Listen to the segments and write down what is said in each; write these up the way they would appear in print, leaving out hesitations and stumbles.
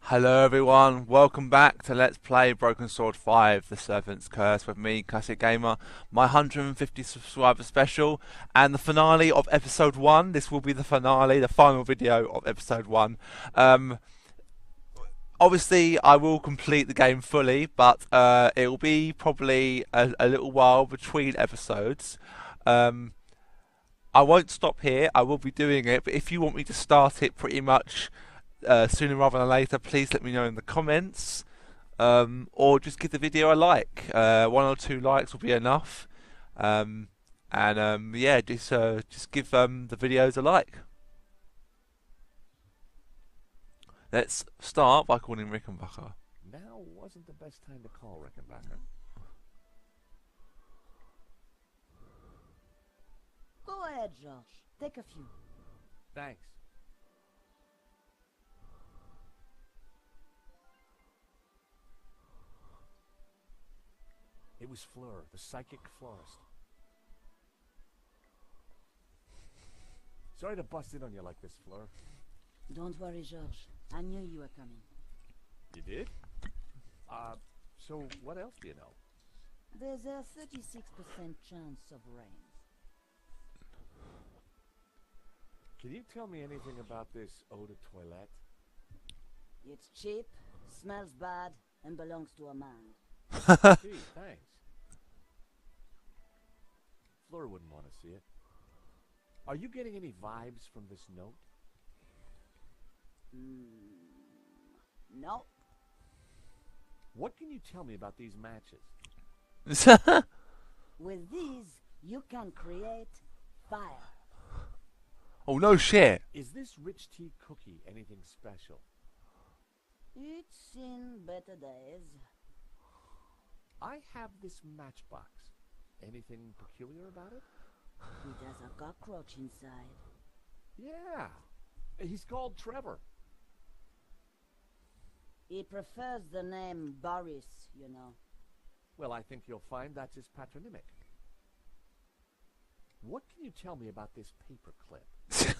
Hello everyone, welcome back to Let's Play Broken Sword 5, The Serpent's Curse with me, Classic Gamer, my 150 subscriber special, and the finale of episode 1. This will be the finale, the final video of episode 1. Obviously I will complete the game fully, but it will be probably a little while between episodes. I won't stop here, I will be doing it, but if you want me to start it pretty much sooner rather than later, please let me know in the comments, or just give the video a like. 1 or 2 likes will be enough, and yeah, just give the videos a like. Let's start by calling Rickenbacker. Now wasn't the best time to call Rickenbacker. Go ahead, George. Take a few. Thanks. It was Fleur, the psychic florist. Sorry to bust in on you like this, Fleur. Don't worry, George. I knew you were coming. You did? So what else do you know? There's a 36% chance of rain. Can you tell me anything about this eau de toilette? It's cheap, smells bad, and belongs to a man. Gee, thanks. Fleur wouldn't want to see it. Are you getting any vibes from this note? No. What can you tell me about these matches? With these, you can create fire. Oh no shit. Is this rich tea cookie anything special? It's seen better days. I have this matchbox. Anything peculiar about it? It has a cockroach inside. Yeah. He's called Trevor. He prefers the name Boris, you know. Well, I think you'll find that's his patronymic. What can you tell me about this paperclip?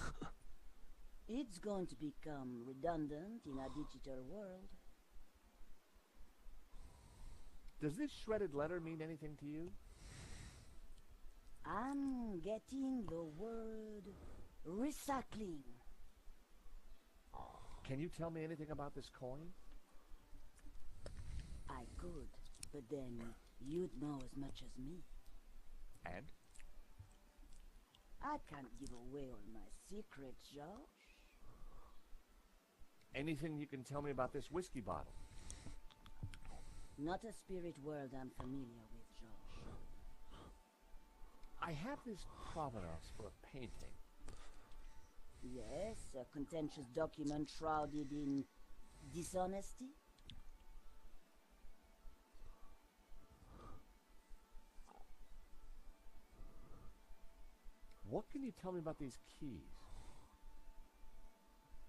It's going to become redundant in a digital world. Does this shredded letter mean anything to you? I'm getting the word recycling. Can you tell me anything about this coin? I could, but then you'd know as much as me. And? I can't give away all my secrets, George. Anything you can tell me about this whiskey bottle? Not a spirit world I'm familiar with, George. I have this provenance for a painting. Yes, a contentious document shrouded in dishonesty. What can you tell me about these keys?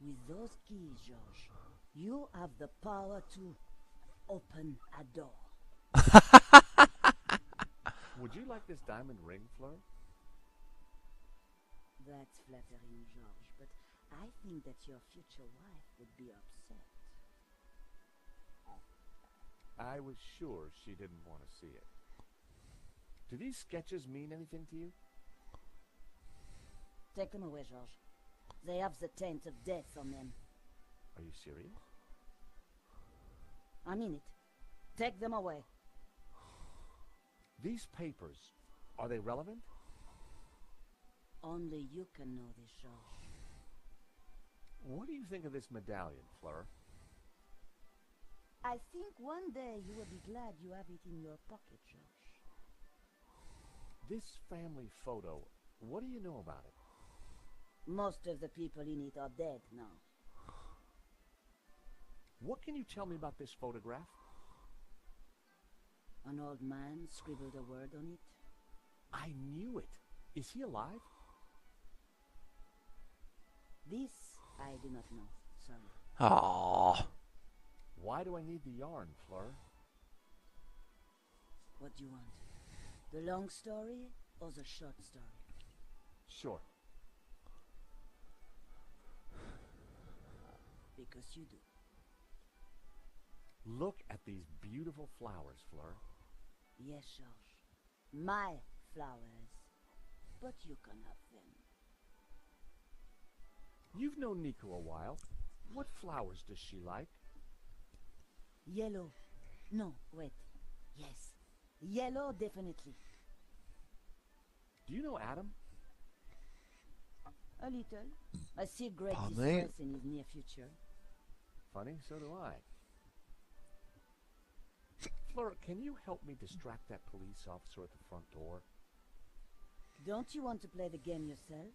With those keys, George, you have the power to open a door. Would you like this diamond ring, Fleur? That's flattering, George, but I think that your future wife would be upset. I was sure she didn't want to see it. Do these sketches mean anything to you? Take them away, George. They have the taint of death on them. Are you serious? I mean it. Take them away. These papers, are they relevant? Only you can know this, George. What do you think of this medallion, Fleur? I think one day you will be glad you have it in your pocket, George. This family photo, what do you know about it? Most of the people in it are dead now. What can you tell me about this photograph? An old man scribbled a word on it. I knew it. Is he alive? This I do not know. Sorry. Aww. Why do I need the yarn, Fleur? What do you want? The long story or the short story? Sure. Because you do. Look at these beautiful flowers, Fleur. Yes, George. My flowers. But you can have them. You've known Nico a while. What flowers does she like? Yellow. No, wait. Yes. Yellow, definitely. Do you know Adam? A little. I see great Pardon me? distress in his near future. Funny, so do I. Fleur, can you help me distract that police officer at the front door? Don't you want to play the game yourself?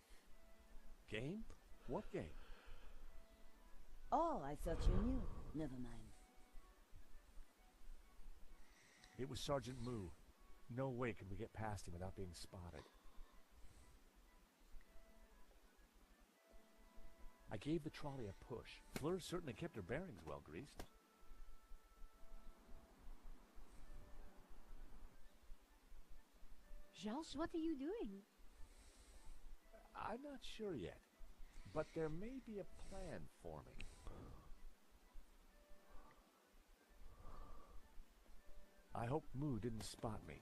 Game? What game? Oh, I thought you knew. Never mind. It was Sergeant Moo. No way could we get past him without being spotted. I gave the trolley a push. Fleur certainly kept her bearings well greased. George, what are you doing? I'm not sure yet, but there may be a plan forming. I hope Moo didn't spot me.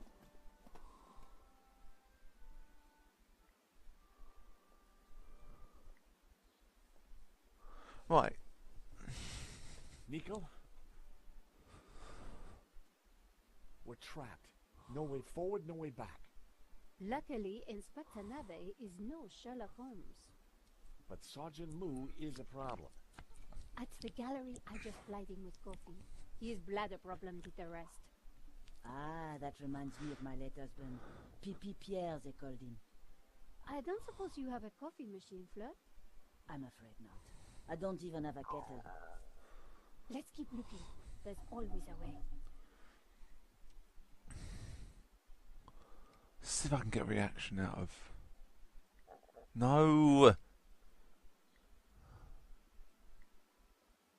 Right. Nico? We're trapped. No way forward, no way back. Luckily, Inspector Nabe is no Sherlock Holmes. But Sergeant Moo is a problem. At the gallery, I just plied him with coffee. His bladder problem did the rest. Ah, that reminds me of my late husband. Pipi Pierre, they called him. I don't suppose you have a coffee machine, Fleur? I'm afraid not. I don't even have a kettle. Let's keep looking. There's always a way. See if I can get a reaction out of. No.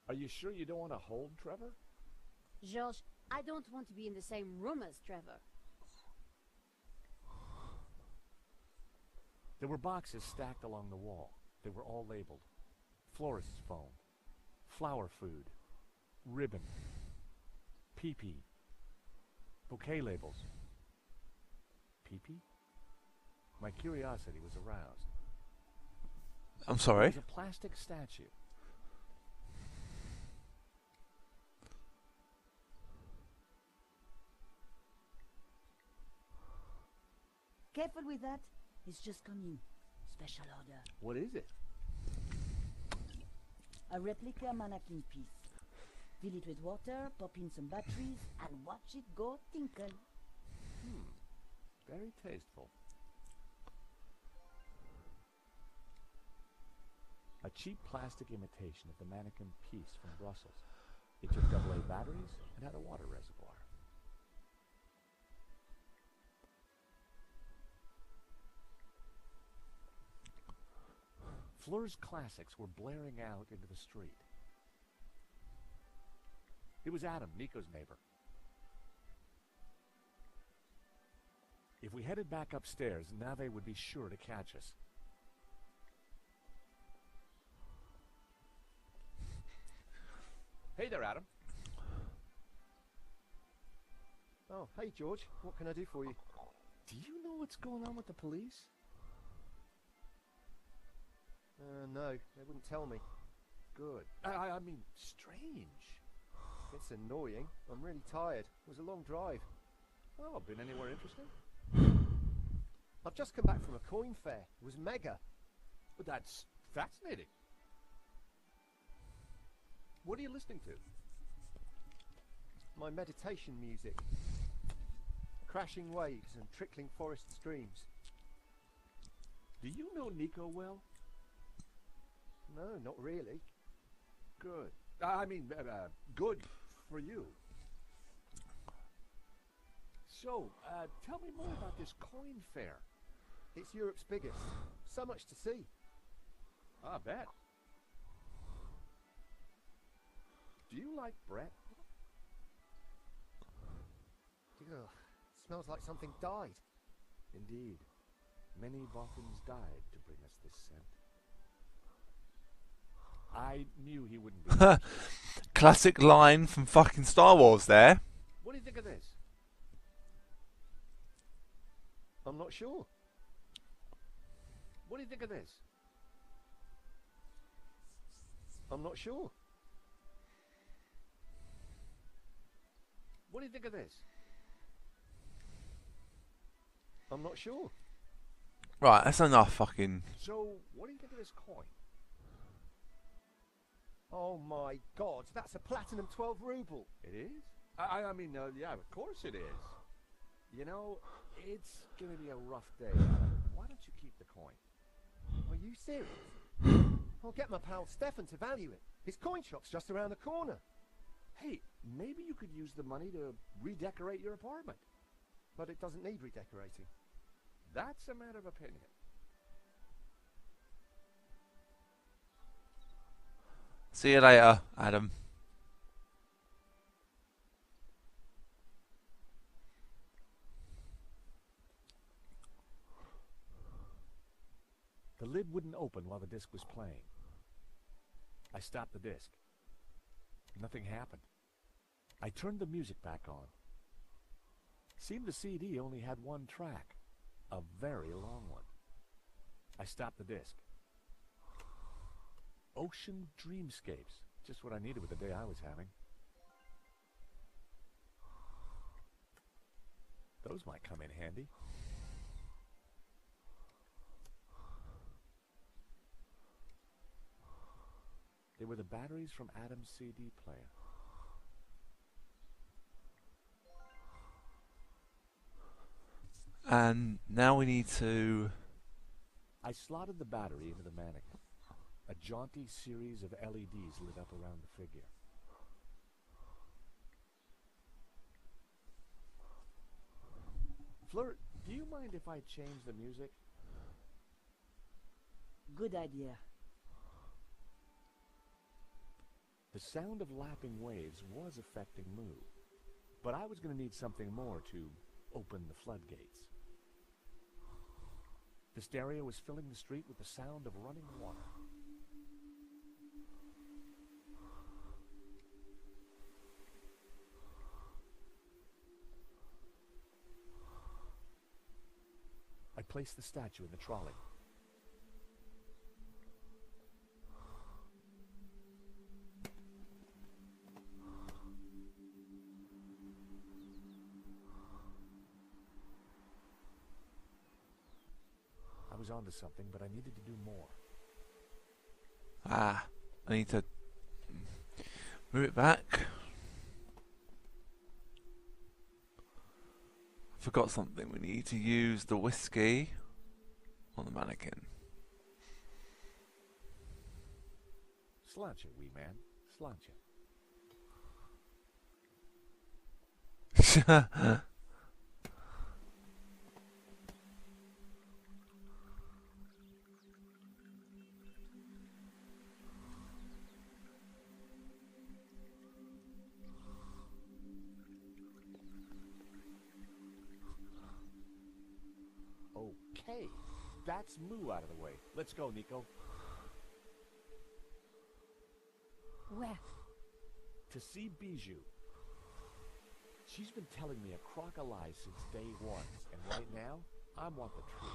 Are you sure you don't want to hold Trevor? George, I don't want to be in the same room as Trevor. There were boxes stacked along the wall. They were all labeled. Florist's foam, flower food, ribbon, pee-pee, bouquet labels. Pee-pee? My curiosity was aroused. I'm It sorry. was a plastic statue. Careful with that. It's just coming. Special order. What is it? A replica mannequin piece. Fill it with water, pop in some batteries, and watch it go tinkle. Very tasteful. A cheap plastic imitation of the mannequin piece from Brussels. It took AA batteries and had a water reservoir. Fleur's classics were blaring out into the street. It was Adam, Nico's neighbor. If we headed back upstairs, Nave would be sure to catch us. Hey there, Adam. Oh, hey George, what can I do for you? Do you know what's going on with the police? No, they wouldn't tell me. Good. I mean, strange. It's annoying. I'm really tired. It was a long drive. Oh, been anywhere interesting? I've just come back from a coin fair. It was mega. But that's fascinating. What are you listening to? My meditation music. Crashing waves and trickling forest streams. Do you know Nico well? No, not really. Good. I mean, good for you. So, tell me more about this coin fair. It's Europe's biggest. So much to see. I bet. Do you like Brett? Ugh, smells like something died. Indeed. Many boffins died to bring us this scent. I knew he wouldn't be. classic line from fucking Star Wars there. What do you think of this? I'm not sure. What do you think of this? I'm not sure. What do you think of this? I'm not sure. Right, that's enough fucking... So, what do you think of this coin? Oh my god, that's a platinum 12 ruble. It is? I mean, yeah, of course it is. You know, it's gonna be a rough day. Why don't you keep the coin? Are you serious? I'll get my pal Stefan to value it. His coin shop's just around the corner. Hey, maybe you could use the money to redecorate your apartment. But it doesn't need redecorating. That's a matter of opinion. See you later, Adam. The lid wouldn't open while the disc was playing. I stopped the disc. Nothing happened. I turned the music back on. Seemed the CD only had one track. A very long one. I stopped the disc. Ocean Dreamscapes. Just what I needed with the day I was having. Those might come in handy. They were the batteries from Adam's CD player. And now we need to... I slotted the battery into the mannequin. A jaunty series of LEDs lit up around the figure. Fleur, do you mind if I change the music? Good idea. The sound of lapping waves was affecting Moo, but I was going to need something more to open the floodgates. The stereo was filling the street with the sound of running water. I placed the statue in the trolley. I was onto something, but I needed to do more. I need to move it back. Forgot something. We need to use the whiskey on the mannequin. Sláinte, wee man. Sláinte. Okay, that's Moo out of the way. Let's go, Nico. Where? To see Bijou. She's been telling me a crock of lies since day one, and right now, I want the truth.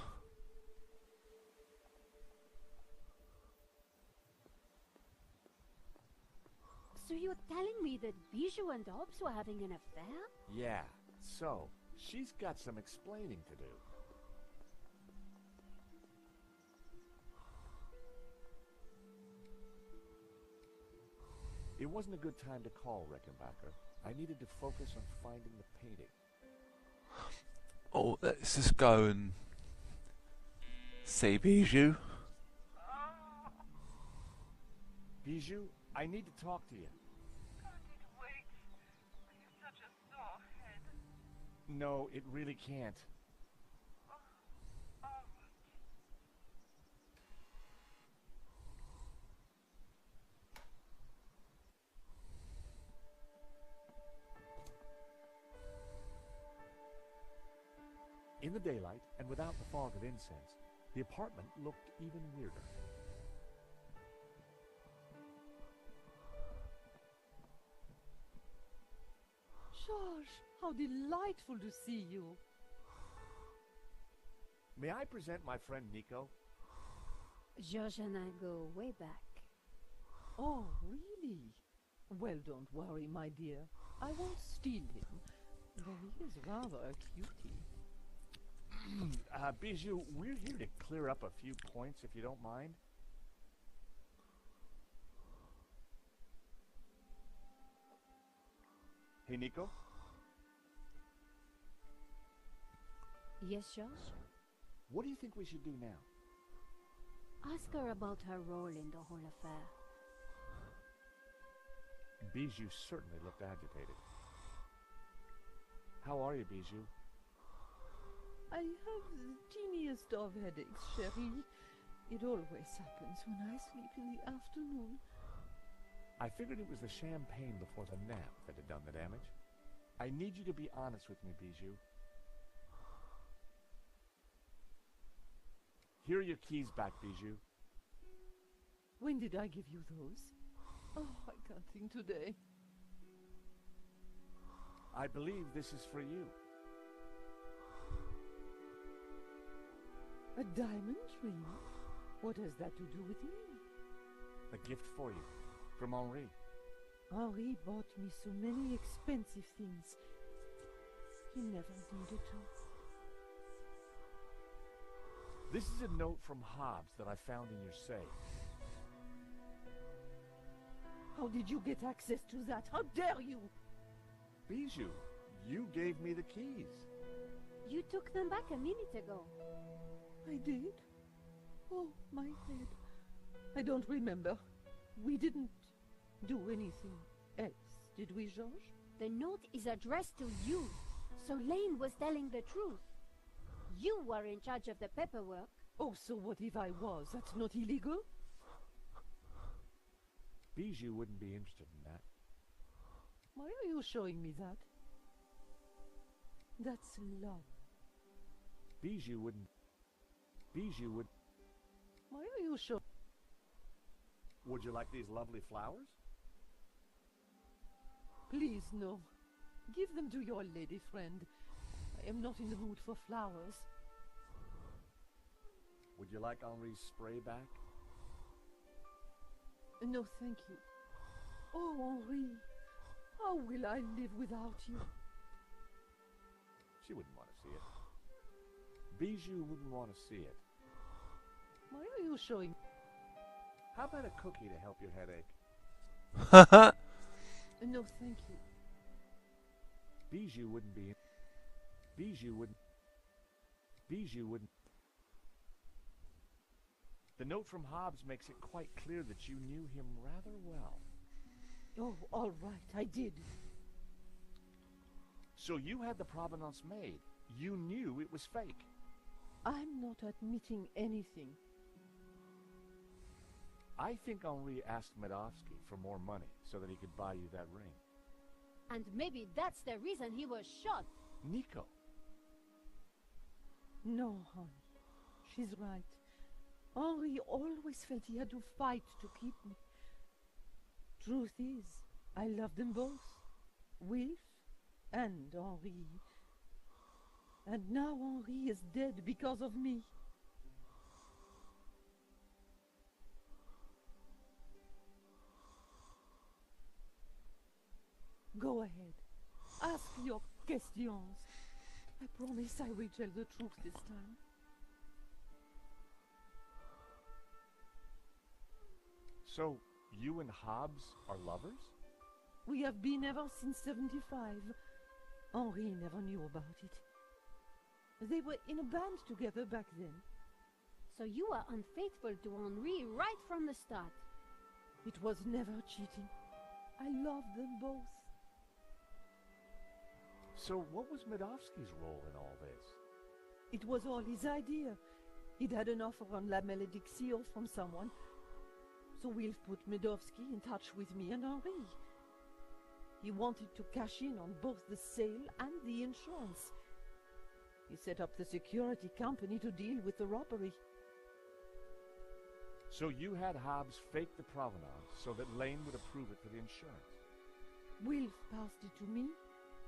So you're telling me that Bijou and Hobbs were having an affair? Yeah, so, she's got some explaining to do. It wasn't a good time to call Rickenbacker. I needed to focus on finding the painting. Oh, let's just go and see Bijou. Bijou, I need to talk to you. Wait. You're such a sore head. No, it really can't. In the daylight, and without the fog of incense, the apartment looked even weirder. How delightful to see you. May I present my friend Nico? George and I go way back. Oh, really? Well, don't worry, my dear. I won't steal him, though he is rather a cutie. Bijou, we're here to clear up a few points, if you don't mind. Hey, Nico? Yes, George? What do you think we should do now? Ask her about her role in the whole affair. Bijou certainly looked agitated. How are you, Bijou? I have the teeniest of headaches, chérie. It always happens when I sleep in the afternoon. I figured it was the champagne before the nap that had done the damage. I need you to be honest with me, Bijou. Here are your keys back, Bijou. When did I give you those? Oh, I can't think today. I believe this is for you. A diamond ring? What has that to do with me? A gift for you, from Henri. Henri bought me so many expensive things. He never needed to. This is a note from Hobbs that I found in your safe. How did you get access to that? How dare you? Bijou, you gave me the keys. You took them back a minute ago. I did? Oh, my head. I don't remember. We didn't do anything else, did we, Georges? The note is addressed to you, so Lane was telling the truth. You were in charge of the paperwork. Oh, so what if I was? That's not illegal? Bijou wouldn't be interested in that. Why are you showing me that? That's love. Bijou would... Why are you showing... Would you like these lovely flowers? Please, no. Give them to your lady friend. I am not in the mood for flowers. Would you like Henri's spray back? No, thank you. Oh, Henri, how will I live without you? She wouldn't want to see it. Bijou wouldn't want to see it. Why are you showing... How about a cookie to help your headache? No, thank you. Bijou wouldn't be... Bijou wouldn't... The note from Hobbs makes it quite clear that you knew him rather well. Oh, all right, I did. So you had the provenance made. You knew it was fake. I'm not admitting anything. I think Henri asked Maledicció for more money so that he could buy you that ring. And maybe that's the reason he was shot. Nico. No, hon. She's right. Henri always felt he had to fight to keep me. Truth is, I love them both. Wilf and Henri. And now Henri is dead because of me. Go ahead. Ask your questions. I promise I will tell the truth this time. So, you and Hobbs are lovers? We have been ever since 75. Henri never knew about it. They were in a band together back then. So you were unfaithful to Henri right from the start. It was never cheating. I loved them both. So what was Maledicció's role in all this? It was all his idea. He'd had an offer on La Maledicció from someone. So Wilf put Maledicció in touch with me and Henri. He wanted to cash in on both the sale and the insurance. He set up the security company to deal with the robbery. So you had Hobbs fake the provenance so that Lane would approve it for the insurance? Wilf passed it to me,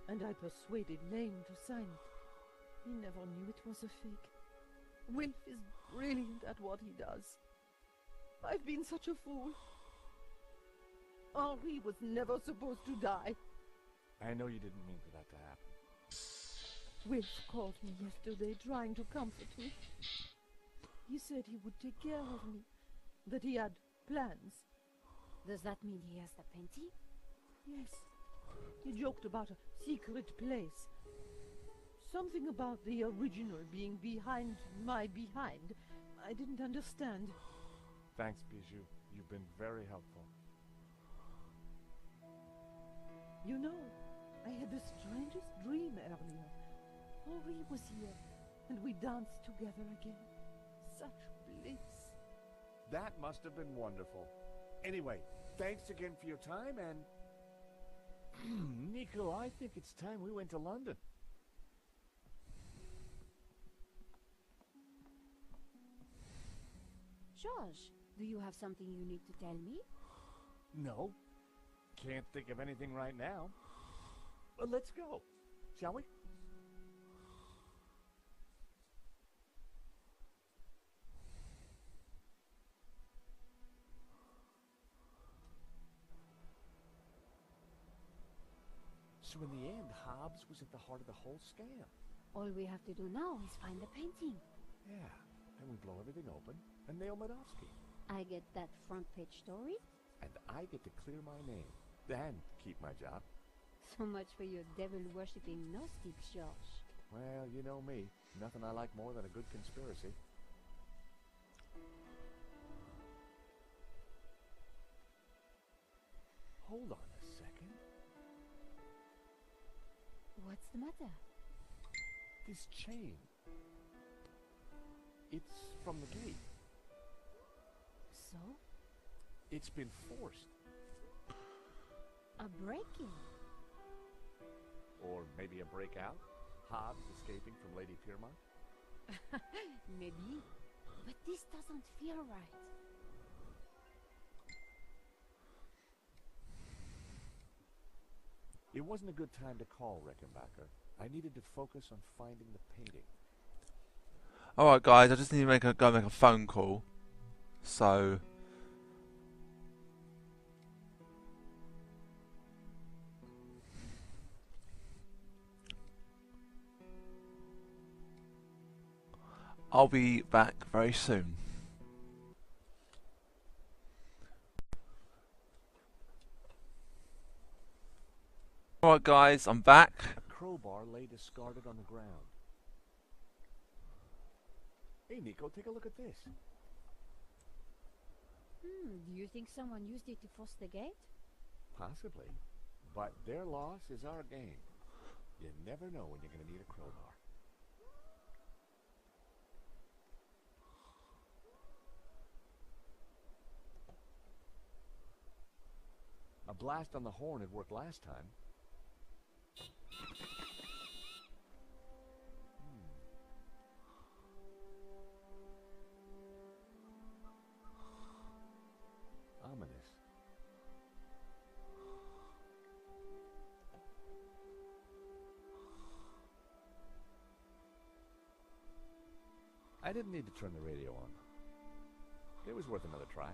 and I persuaded Lane to sign it. He never knew it was a fake. Wilf is brilliant at what he does. I've been such a fool. Henri was never supposed to die. I know you didn't mean for that to happen. Wilf called me yesterday trying to comfort me. He said he would take care of me, that he had plans. Does that mean he has the painting? Yes. He joked about a secret place. Something about the original being behind my behind. I didn't understand. Thanks, Bijou. You've been very helpful. You know, I had the strangest dream earlier. Henri was here, and we danced together again. Such bliss. That must have been wonderful. Anyway, thanks again for your time, and... Nico, I think it's time we went to London. George, do you have something you need to tell me? No. Can't think of anything right now. But let's go, shall we? So in the end, Hobbs was at the heart of the whole scam. All we have to do now is find the painting. Yeah, and we blow everything open and nail Maledicció. I get that front page story. And I get to clear my name, and keep my job. So much for your devil-worshipping Gnostics, George. Well, you know me. Nothing I like more than a good conspiracy. Hold on a second. What's the matter? This chain. It's from the gate. So? It's been forced. A break-in? Or maybe a breakout? Hobbs escaping from Lady Piermont? Maybe. But this doesn't feel right. It wasn't a good time to call Rickenbacker. I needed to focus on finding the painting. Alright guys, I just need to go make a phone call. So... I'll be back very soon. Alright guys, I'm back. A crowbar lay discarded on the ground. Hey Nico, take a look at this. Do you think someone used it to force the gate? Possibly. But their loss is our gain. You never know when you're going to need a crowbar. A blast on the horn had worked last time. Ominous. I didn't need to turn the radio on. It was worth another try.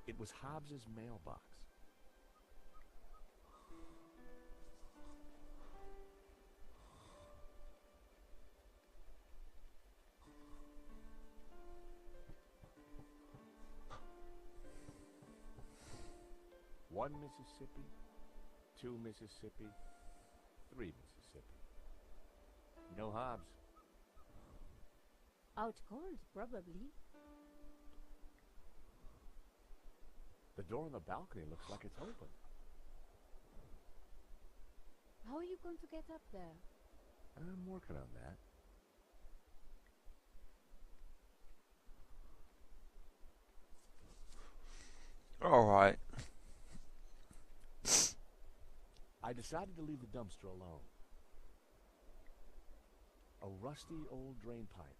It was Hobbs's mailbox. One Mississippi, 2 Mississippi, 3 Mississippi. No Hobbs. Out cold, probably. The door on the balcony looks like it's open. How are you going to get up there? I'm working on that. Alright. I decided to leave the dumpster alone. A rusty old drain pipe.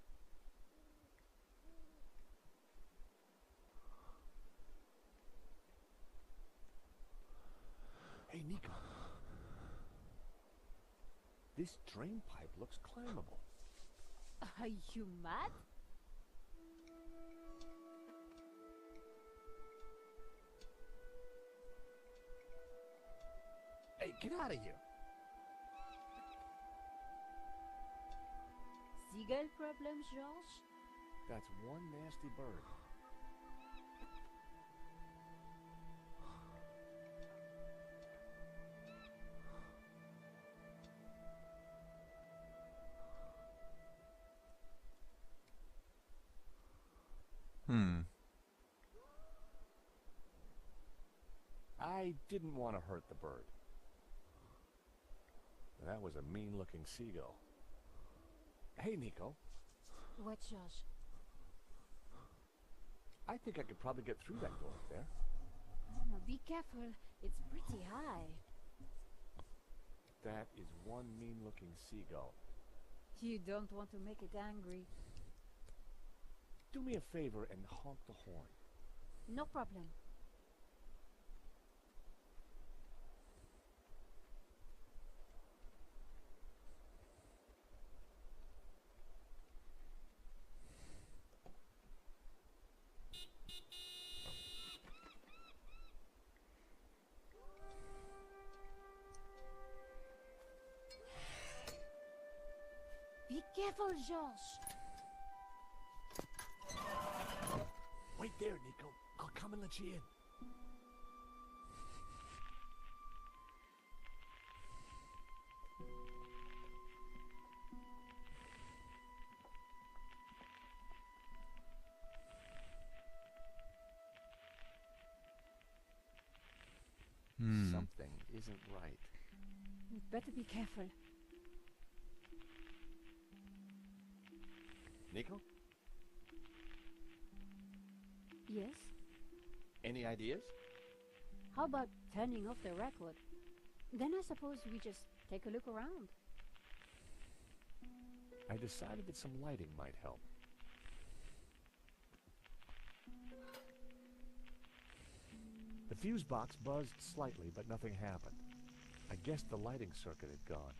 This drain pipe looks climbable. Are you mad? Hey, get out of here! Seagull problems, George? That's one nasty bird. I didn't want to hurt the bird. That was a mean-looking seagull. Hey, Nico. What, George? I think I could probably get through that door up there. Oh, be careful. It's pretty high. That is one mean-looking seagull. You don't want to make it angry. Do me a favor and honk the horn. No problem. Be careful, George. Wait there, Nico. I'll come and let you in. Something isn't right. Better be careful. Nico? Yes? Any ideas? How about turning off the record? Then I suppose we just take a look around. I decided that some lighting might help. The fuse box buzzed slightly, but nothing happened. I guess the lighting circuit had gone.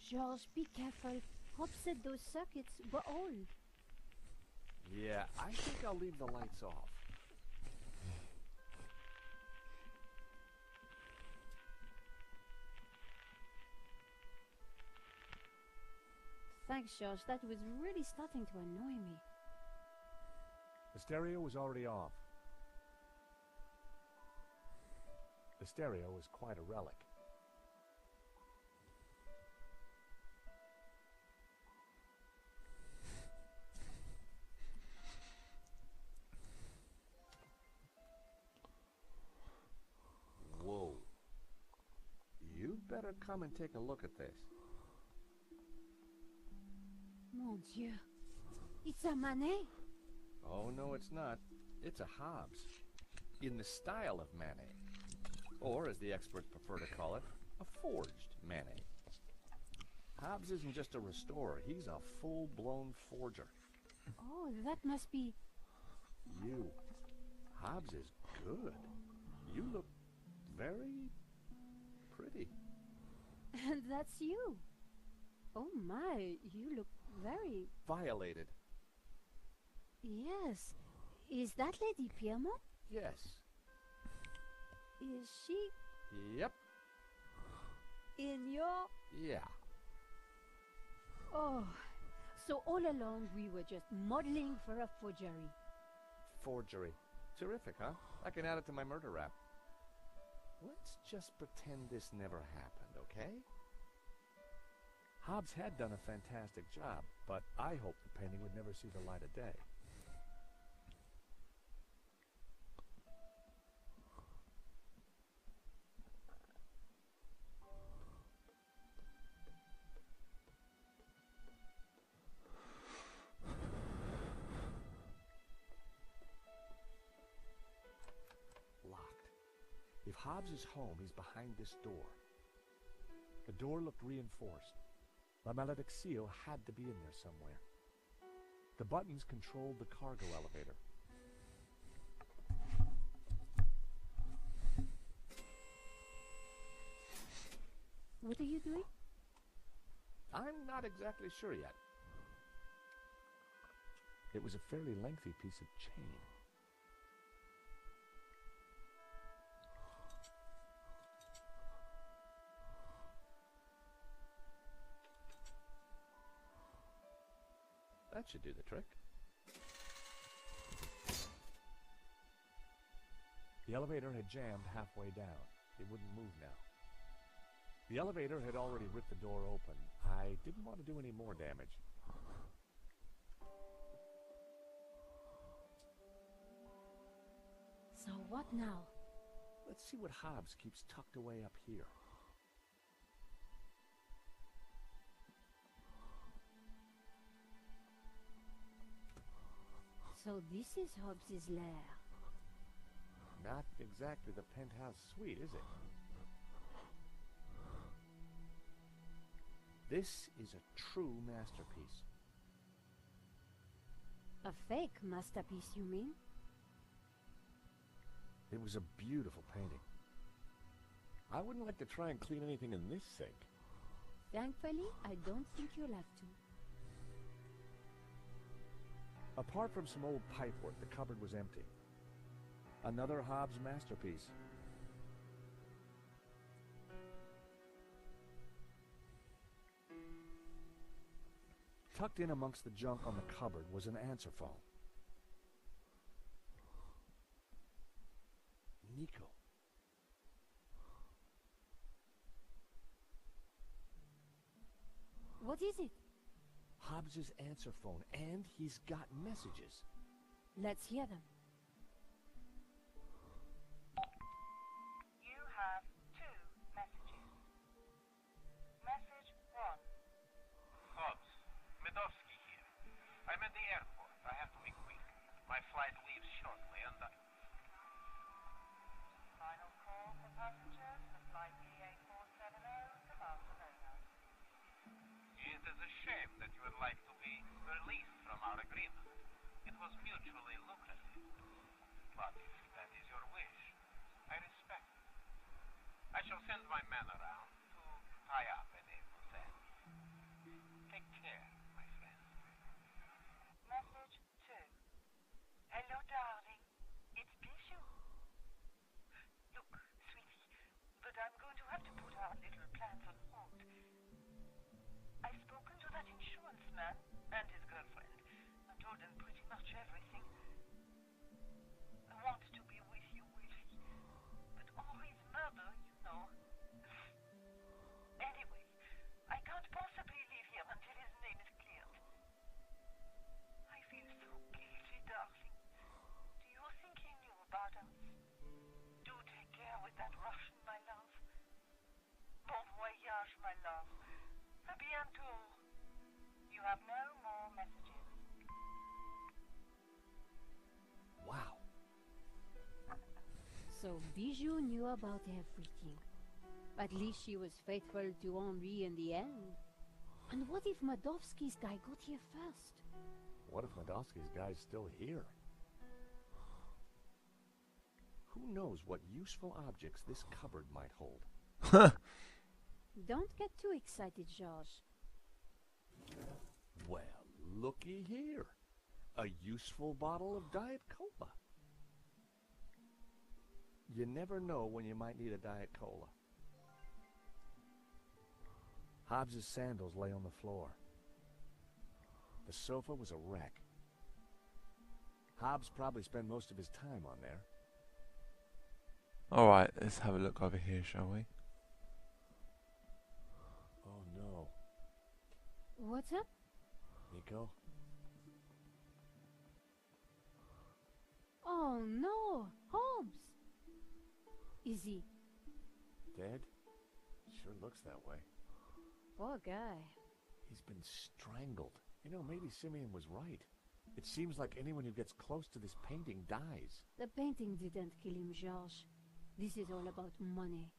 George, be careful. Hope said those circuits were old. Yeah, I think I'll leave the lights off. Thanks, George. That was really starting to annoy me. The stereo was already off. The stereo is quite a relic. Whoa. You'd better come and take a look at this. Mon Dieu. It's a Manet. Oh, no, it's not. It's a Hobbes. In the style of Manet. Or, as the experts prefer to call it, a forged Manet. Hobbes isn't just a restorer. He's a full-blown forger. Oh, that must be... You. Hobbes is good. You look very pretty. And that's you. Oh my, you look very... Violated. Yes. Is that Lady Piermont? Yes. Is she Yep. in your... Yeah. Oh, so all along we were just modeling for a forgery. Forgery. Terrific, huh? I can add it to my murder rap. Let's just pretend this never happened, okay? Hobbes had done a fantastic job, but I hoped the painting would never see the light of day. Locked. If Hobbes is home, he's behind this door. The door looked reinforced. La Maledicció had to be in there somewhere. The buttons controlled the cargo elevator. What are you doing? I'm not exactly sure yet. It was a fairly lengthy piece of chain. That should do the trick. The elevator had jammed halfway down. It wouldn't move now. The elevator had already ripped the door open. I didn't want to do any more damage. So what now? Let's see what Hobbs keeps tucked away up here. So this is Hobbs's lair. Not exactly the penthouse suite, is it? This is a true masterpiece. A fake masterpiece, you mean? It was a beautiful painting. I wouldn't like to try and clean anything in this sink. Thankfully, I don't think you'll have to. Apart from some old pipework, the cupboard was empty. Another Hobbs masterpiece. Tucked in amongst the junk on the cupboard was an answer phone. Nico. What is it? Hobbs's answer phone, and he's got messages. Let's hear them. You have 2 messages. Message 1. Hobbs, Maledicció here. I'm at the airport. I have to be quick. My flight leaves shortly, and Final call for passengers for flight BA470 to Barcelona. it is a shame that you would like to be released from our agreement. It was mutually lucrative. But if that is your wish, I respect it. I shall send my men around to tie up any loose ends. Take care, my friend. Message 2. Hello, darling. It's Bijou. Look, sweetie, but I'm going to have to put our little plans on hold. I've spoken to that insurance man and his girlfriend. I told them pretty much everything. I wanted to be with you, Willie, but Henri's murder, you know. Anyway, I can't possibly leave here until his name is cleared. I feel so guilty, darling. Do you think he knew about us? Do take care with that Russian, my love. Bon voyage, my love. À bientôt. You have no more messages. Wow. So Bijou knew about everything. At least she was faithful to Henri in the end. And what if Maledicció's guy got here first? What if Maledicció's guy's still here? Who knows what useful objects this cupboard might hold? Don't get too excited, George. Well, looky here. A useful bottle of Diet Cola. You never know when you might need a Diet Cola. Hobbs's sandals lay on the floor. The sofa was a wreck. Hobbs probably spent most of his time on there. Alright, let's have a look over here, shall we? Oh no. What's up? Nico? Oh no! Hobbs! Is he? Dead? Sure looks that way. Poor guy. He's been strangled. You know, maybe Simeon was right. It seems like anyone who gets close to this painting dies. The painting didn't kill him, George. This is all about money.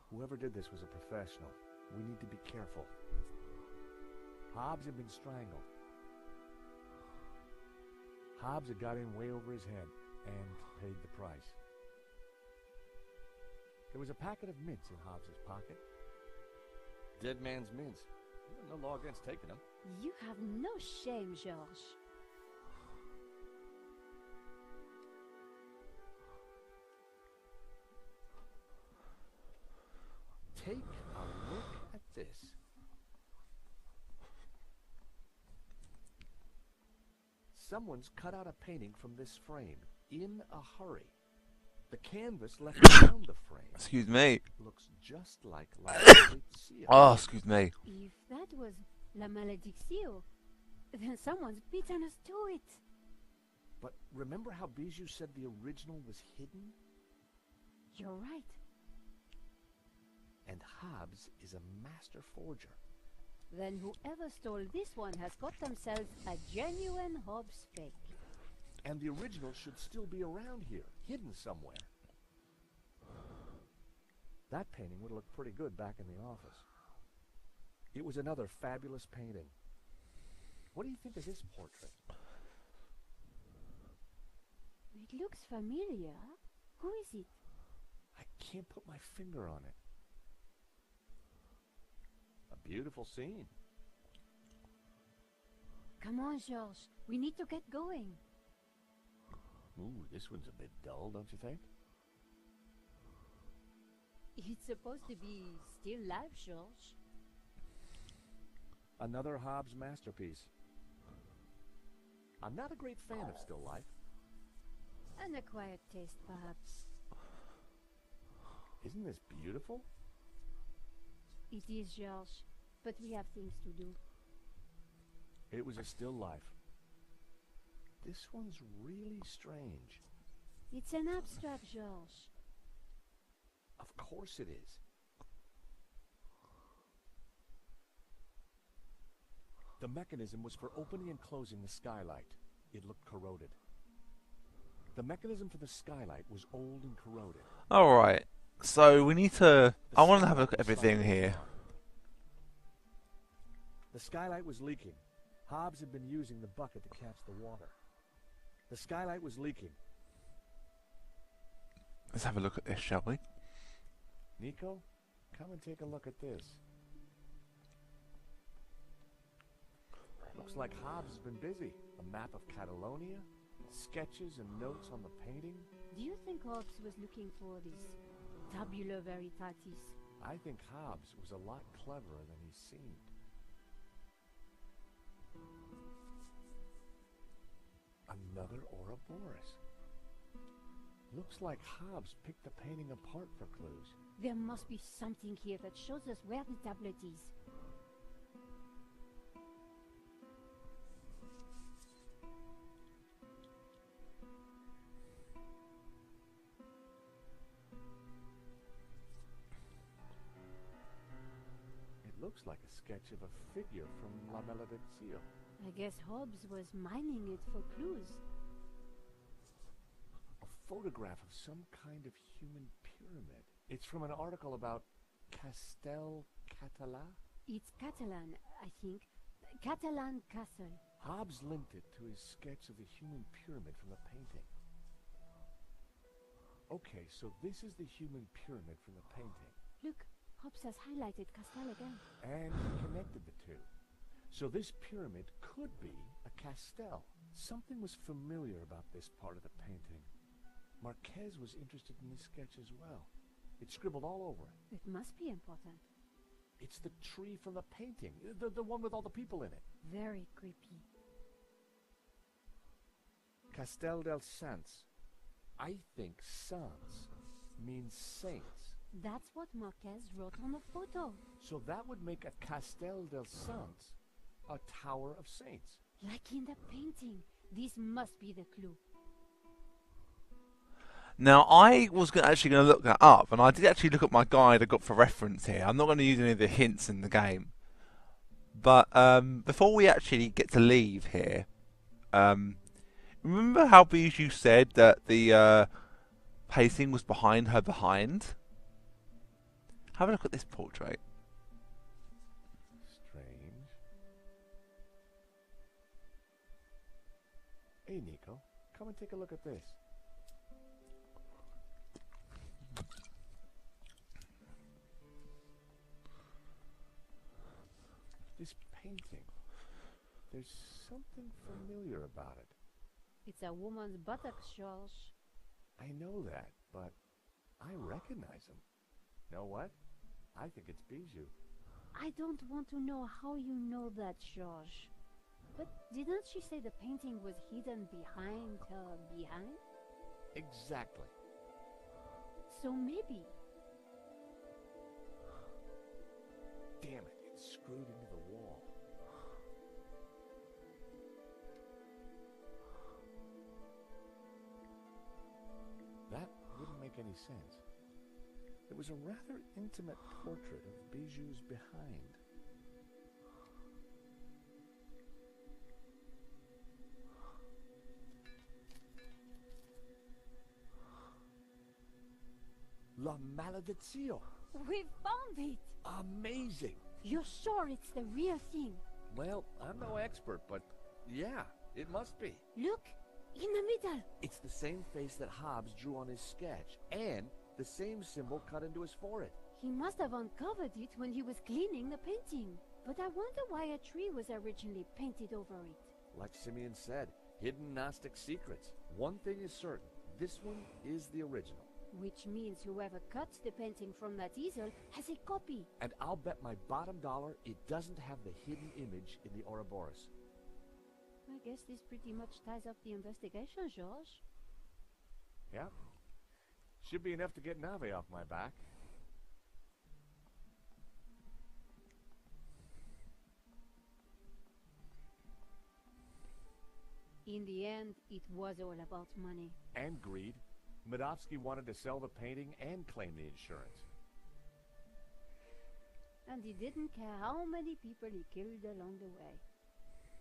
Whoever did this was a professional. We need to be careful. Hobbs had been strangled. Hobbs had got in way over his head and paid the price. There was a packet of mints in Hobbs's pocket. dead man's mince. No law against taking them. You have no shame, George. Take a look at this. Someone's cut out a painting from this frame in a hurry. The canvas left around the frame Excuse me. looks just like Maledicció. Oh, excuse me. If that was La Maledicció, then someone's beaten us to it. But remember how Bijou said the original was hidden? You're right. And Hobbs is a master forger. Then whoever stole this one has got themselves a genuine Hobbs fake. And the original should still be around here, hidden somewhere. That painting would have looked pretty good back in the office. It was another fabulous painting. What do you think of this portrait? It looks familiar. Who is it? I can't put my finger on it. A beautiful scene. Come on, George. We need to get going. Ooh, this one's a bit dull, don't you think? It's supposed to be still life, George. Another Hobbs masterpiece. I'm not a great fan of still life. An acquired taste, perhaps. Isn't this beautiful? It is, George. But we have things to do. It was a still life. This one's really strange. It's an abstract, George. Of course it is. The mechanism was for opening and closing the skylight. It looked corroded. The mechanism for the skylight was old and corroded. Alright. So we need to... The I want to have a skylight look at was everything slightly here. ajar. The skylight was leaking. Hobbs had been using the bucket to catch the water. The skylight was leaking. Let's have a look at this, shall we? Nico, come and take a look at this. Looks like Hobbs has been busy. A map of Catalonia, sketches and notes on the painting. Do you think Hobbes was looking for this tabula veritatis? I think Hobbs was a lot cleverer than he seemed. Another Ouroboros. Looks like Hobbs picked the painting apart for clues. There must be something here that shows us where the tablet is. It looks like a sketch of a figure from La Maledicció. I guess Hobbes was mining it for clues. A photograph of some kind of human pyramid. It's from an article about Castel Català. It's Catalan, I think. Catalan castle. Hobbs linked it to his sketch of the human pyramid from the painting. Okay, so this is the human pyramid from the painting. Look, Hobbes has highlighted Castel again. And he connected the two. So this pyramid could be a castel. Something was familiar about this part of the painting. Marquez was interested in this sketch as well. It's scribbled all over it. It must be important. It's the tree from the painting, the one with all the people in it. Very creepy. Castel del Sants. I think Sants means saints. That's what Marquez wrote on the photo. So that would make a Castel del Sants a tower of saints. Like in the painting. This must be the clue. Now, I was actually going to look that up, and I did actually look at my guide I got for reference here. I'm not going to use any of the hints in the game. But before we actually get to leave here, remember how Bijou said that the pacing was behind her behind? Have a look at this portrait. Strange. Hey, Nico, come and take a look at this. This painting. There's something familiar about it. It's a woman's buttocks, George. I know that, but I recognize him. Know what? I think it's Bijou. I don't want to know how you know that, George. But didn't she say the painting was hidden behind her behind? Exactly. So maybe. Damn it, it's screwed into the wall. That wouldn't make any sense. It was a rather intimate portrait of Bijou's behind. La Maledicció! We found it! Amazing! You're sure it's the real thing? Well, I'm no expert, but yeah, it must be. Look! In the middle! It's the same face that Hobbes drew on his sketch, and the same symbol cut into his forehead. He must have uncovered it when he was cleaning the painting. But I wonder why a tree was originally painted over it. Like Simeon said, hidden Gnostic secrets. One thing is certain, this one is the original. Which means whoever cut the painting from that easel has a copy. And I'll bet my bottom dollar it doesn't have the hidden image in the Ouroboros. I guess this pretty much ties up the investigation, George. Yeah. Should be enough to get Nave off my back. In the end, it was all about money. And greed. Maledicció wanted to sell the painting and claim the insurance. And he didn't care how many people he killed along the way.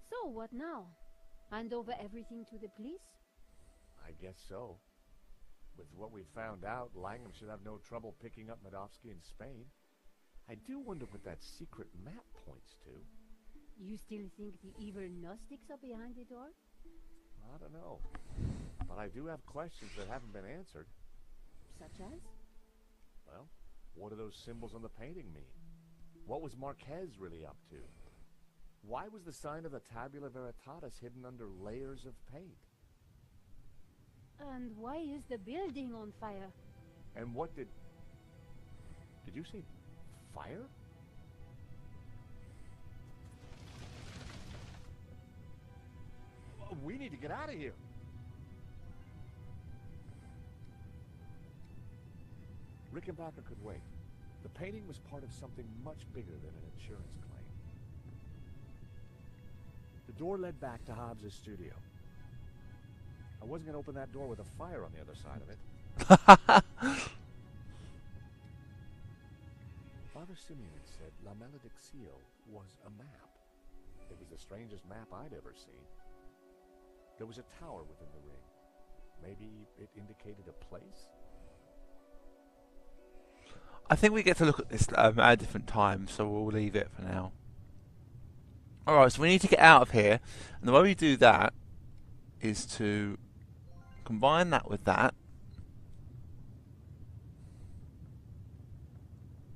So what now? Hand over everything to the police? I guess so. With what we found out, Langham should have no trouble picking up Maledicció in Spain. I do wonder what that secret map points to. You still think the evil Gnostics are behind it all? I don't know. But I do have questions that haven't been answered. Such as? Well, what do those symbols on the painting mean? What was Marquez really up to? Why was the sign of the Tabula Veritatis hidden under layers of paint? And why is the building on fire? And what did you say fire? We need to get out of here. Rickenbacker could wait. The painting was part of something much bigger than an insurance claim. The door led back to Hobbs' studio. I wasn't going to open that door with a fire on the other side of it. Father Simeon said La Maledicció was a map. It was the strangest map I'd ever seen. There was a tower within the ring. Maybe it indicated a place? I think we get to look at this at a different time, so we'll leave it for now. Alright, so we need to get out of here. And the way we do that is to combine that with that.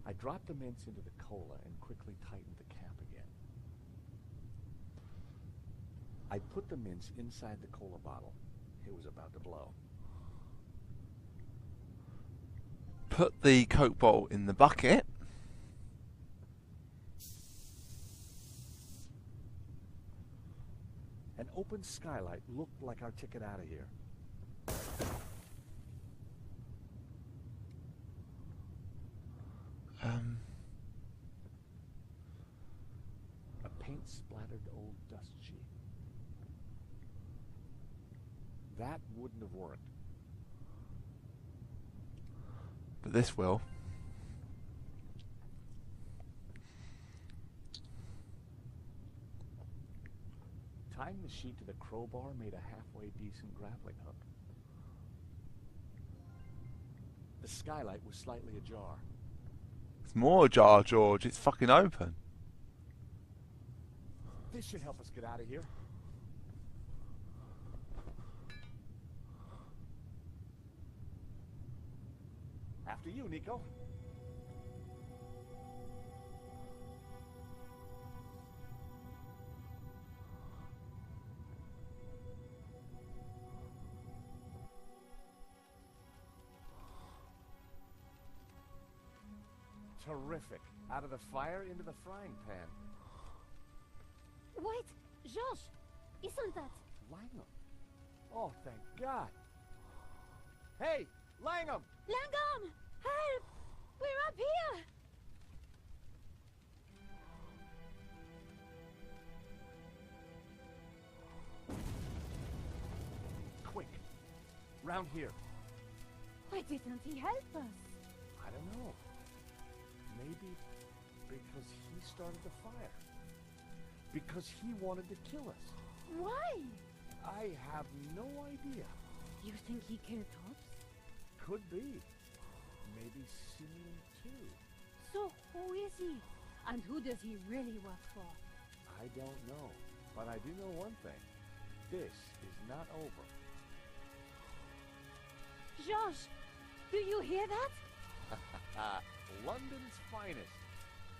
I dropped the mints into the cola and quickly tightened the cap again. I put the mints inside the cola bottle. It was about to blow. Put the Coke bottle in the bucket. An open skylight looked like our ticket out of here. A paint-splattered old dust sheet. That wouldn't have worked. But this will. Tying the sheet to the crowbar made a halfway decent grappling hook. The skylight was slightly ajar. It's more ajar, George. It's fucking open. This should help us get out of here. After you, Nico. terrific. Out of the fire into the frying pan. Wait, George, isn't that... Langham. Oh, thank God. Hey, Langham! Langham! Help! We're up here! Quick, round here. Why didn't he help us? I don't know. Maybe because he started the fire. Because he wanted to kill us. Why? I have no idea. You think he killed Hobbs? Could be. Maybe Simeon too. So who is he? And who does he really work for? I don't know. But I do know one thing. This is not over. George, do you hear that? London's finest.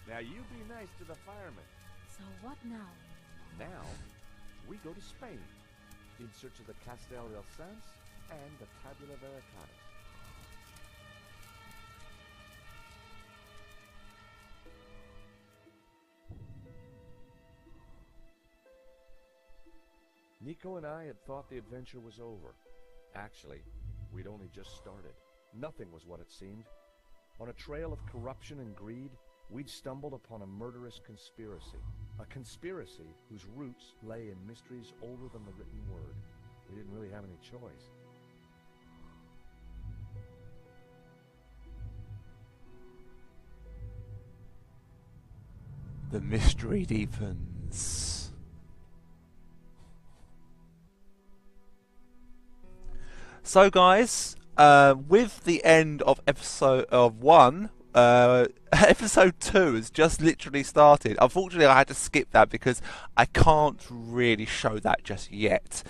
Now you be nice to the firemen. So what now? Now, we go to Spain, in search of the Castel del Sans and the Tabula Veritatis. Nico and I had thought the adventure was over. Actually, we'd only just started. Nothing was what it seemed. On a trail of corruption and greed, we'd stumbled upon a murderous conspiracy. A conspiracy whose roots lay in mysteries older than the written word. We didn't really have any choice. The mystery deepens. So guys, with the end of episode 1, episode 2 has just literally started. Unfortunately, I had to skip that because I can't really show that just yet.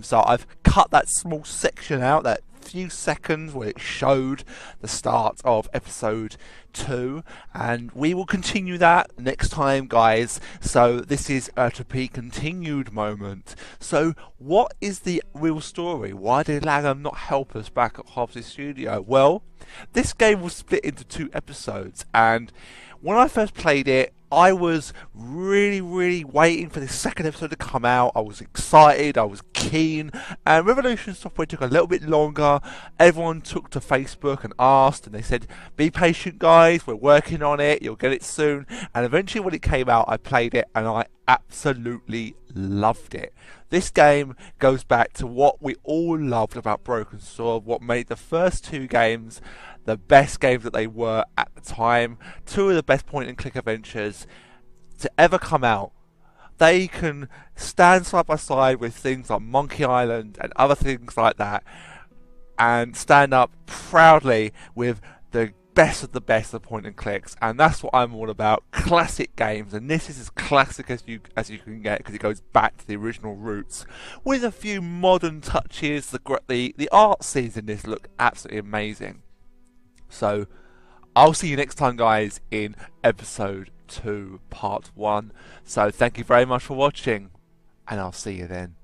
So I've cut that small section out, that few seconds where it showed the start of episode 2, and we will continue that next time, guys. So this is a to be continued moment. So what is the real story? Why did Langham not help us back at Hobbs' studio? Well, this game was split into 2 episodes, and when I first played it, I was really waiting for the second episode to come out. I was excited, I was keen, and Revolution Software took a little bit longer. Everyone took to Facebook and asked, and they said, be patient guys, we're working on it, you'll get it soon. And eventually when it came out, I played it and I absolutely loved it. This game goes back to what we all loved about Broken Sword, what made the first 2 games the best games that they were at the time. 2 of the best point and click adventures to ever come out. They can stand side by side with things like Monkey Island and other things like that, and stand up proudly with the best of the best of point and clicks. And that's what I'm all about, classic games, and this is as classic as you can get because it goes back to the original roots with a few modern touches. The art scenes in this look absolutely amazing. So I'll see you next time, guys, in episode 2 part 1. So thank you very much for watching, and I'll see you then.